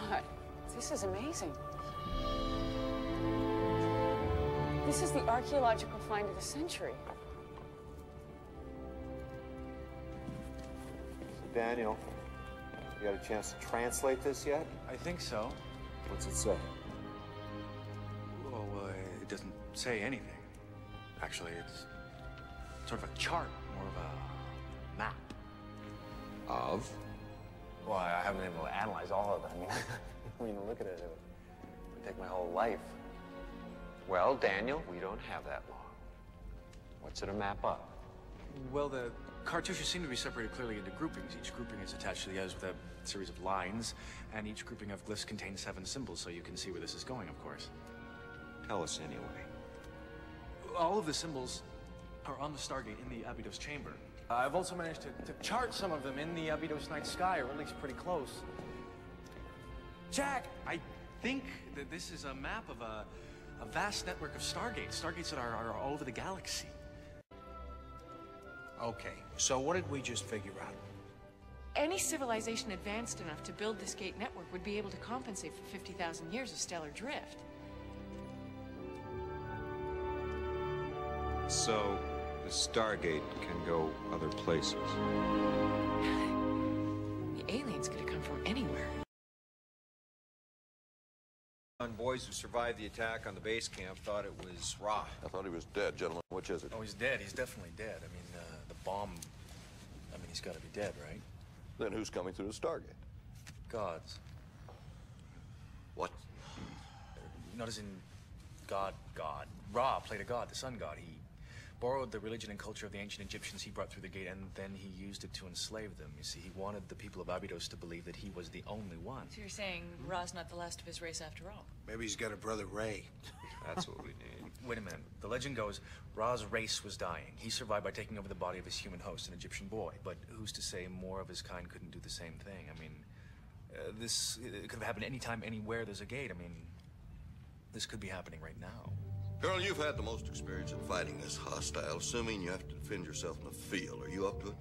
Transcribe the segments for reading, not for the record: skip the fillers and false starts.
God, this is amazing. This is the archaeological find of the century. Daniel, you got a chance to translate this yet? I think so. What's it say? Well, it doesn't say anything. Actually, it's sort of a chart, more of a map. Of? Well, I haven't been able to analyze all of it. I mean, look at it. It would take my whole life. Well, Daniel, we don't have that long. What's it a map of? Well, the cartouches seem to be separated clearly into groupings. Each grouping is attached to the others with a series of lines, and each grouping of glyphs contains 7 symbols, so you can see where this is going, of course. Tell us anyway. All of the symbols are on the Stargate in the Abydos chamber. I've also managed to chart some of them in the Abydos night sky, or at least pretty close. Jack, I think that this is a map of a vast network of Stargates that are all over the galaxy. Okay, so what did we just figure out? Any civilization advanced enough to build this gate network would be able to compensate for 50,000 years of stellar drift. So, the Stargate can go other places. The aliens could have come from anywhere. Boys who survived the attack on the base camp thought it was Ra. I thought he was dead, gentlemen. Which is it? Oh, he's dead. He's definitely dead. I mean, the bomb... I mean, he's got to be dead, right? Then who's coming through the Stargate? Gods. What? Not as in God. Ra played a god, the sun god. He borrowed the religion and culture of the ancient Egyptians he brought through the gate, and then he used it to enslave them. You see, he wanted the people of Abydos to believe that he was the only one. So you're saying Ra's not the last of his race after all? Maybe he's got a brother Ray. That's what we need. Wait a minute. The legend goes, Ra's race was dying. He survived by taking over the body of his human host, an Egyptian boy. But who's to say more of his kind couldn't do the same thing? I mean, it could have happened anytime, anywhere there's a gate. I mean, this could be happening right now. Colonel, you've had the most experience in fighting this hostile, assuming you have to defend yourself in the field. Are you up to it?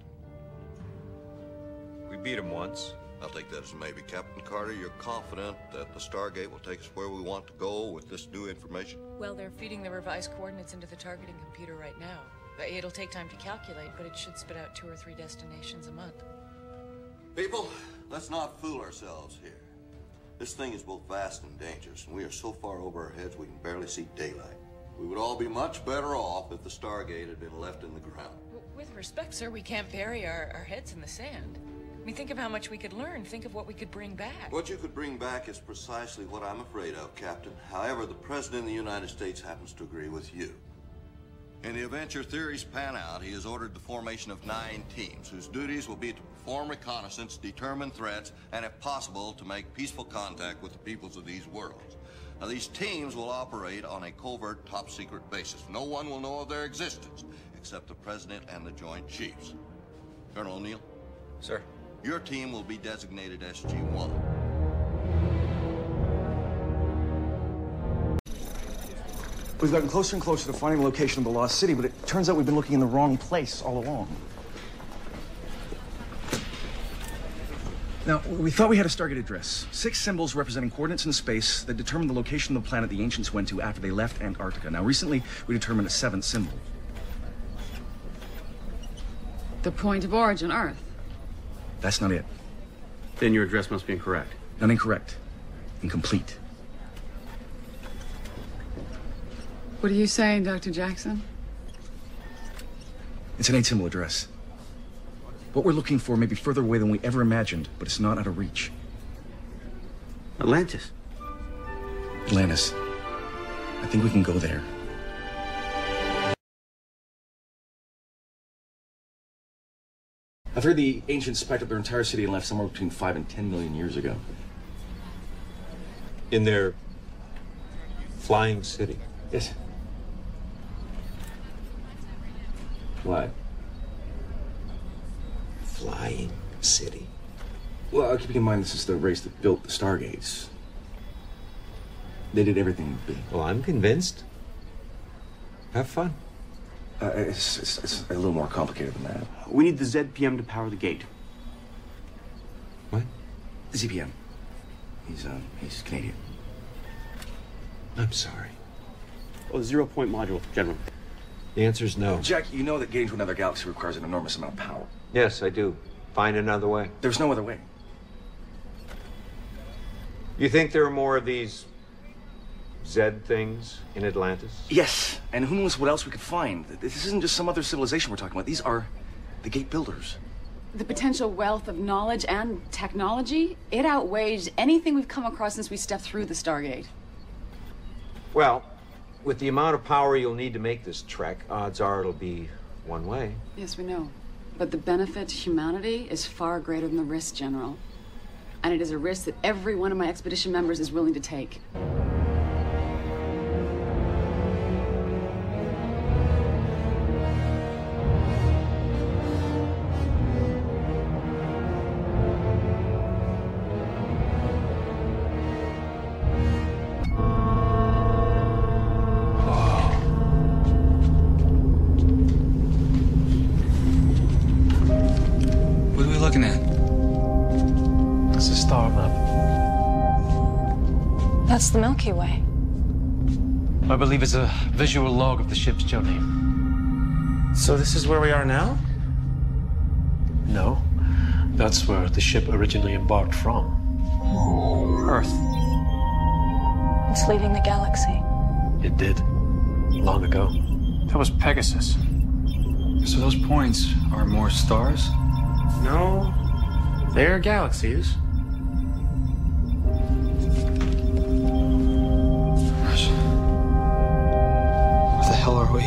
We beat him once. I'll take that as a maybe. Captain Carter, you're confident that the Stargate will take us where we want to go with this new information? Well, they're feeding the revised coordinates into the targeting computer right now. It'll take time to calculate, but it should spit out 2 or 3 destinations a month. People, let's not fool ourselves here. This thing is both vast and dangerous, and we are so far over our heads we can barely see daylight. We would all be much better off if the Stargate had been left in the ground. With respect, sir, we can't bury our heads in the sand. I mean, think of how much we could learn. Think of what we could bring back. What you could bring back is precisely what I'm afraid of, Captain. However, the President of the United States happens to agree with you. In the event your theories pan out, he has ordered the formation of 9 teams, whose duties will be to perform reconnaissance, determine threats, and if possible, to make peaceful contact with the peoples of these worlds. Now, these teams will operate on a covert, top-secret basis. No one will know of their existence, except the President and the Joint Chiefs. Colonel O'Neill? Sir? Your team will be designated SG-1. We've gotten closer and closer to finding the location of the lost city, but it turns out we've been looking in the wrong place all along. Now, we thought we had a Stargate address. 6 symbols representing coordinates in space that determine the location of the planet the ancients went to after they left Antarctica. Now, recently, we determined a 7th symbol. The point of origin, Earth. That's not it. Then your address must be incorrect. Not incorrect. Incomplete. What are you saying, Dr. Jackson? It's an 8-symbol address. What we're looking for may be further away than we ever imagined, but it's not out of reach. Atlantis. Atlantis. I think we can go there. I've heard the ancients packed up their entire city and left somewhere between 5 and 10 million years ago. In their flying city. Yes. What? Flying city. Well, keeping in mind this is the race that built the Stargates. They did everything big. Well, I'm convinced. Have fun. It's a little more complicated than that. We need the ZPM to power the gate. What? ZPM. He's Canadian. I'm sorry. Oh, 0-point module, General. The answer's no. Jack, you know that getting to another galaxy requires an enormous amount of power. Yes, I do. Find another way. There's no other way. You think there are more of these Z things in Atlantis? Yes, and who knows what else we could find. This isn't just some other civilization we're talking about. These are the gate builders. The potential wealth of knowledge and technology, it outweighs anything we've come across since we stepped through the Stargate. Well, with the amount of power you'll need to make this trek, odds are it'll be one way. Yes, we know. But the benefit to humanity is far greater than the risk, General. And it is a risk that every one of my expedition members is willing to take. What are we looking at? It's a star map. That's the Milky Way. I believe it's a visual log of the ship's journey. So this is where we are now? No, that's where the ship originally embarked from. Earth. It's leaving the galaxy. It did. Long ago. That was Pegasus. So those points are more stars? No, they're galaxies. Where the hell are we?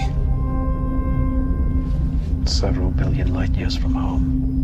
Several billion light years from home.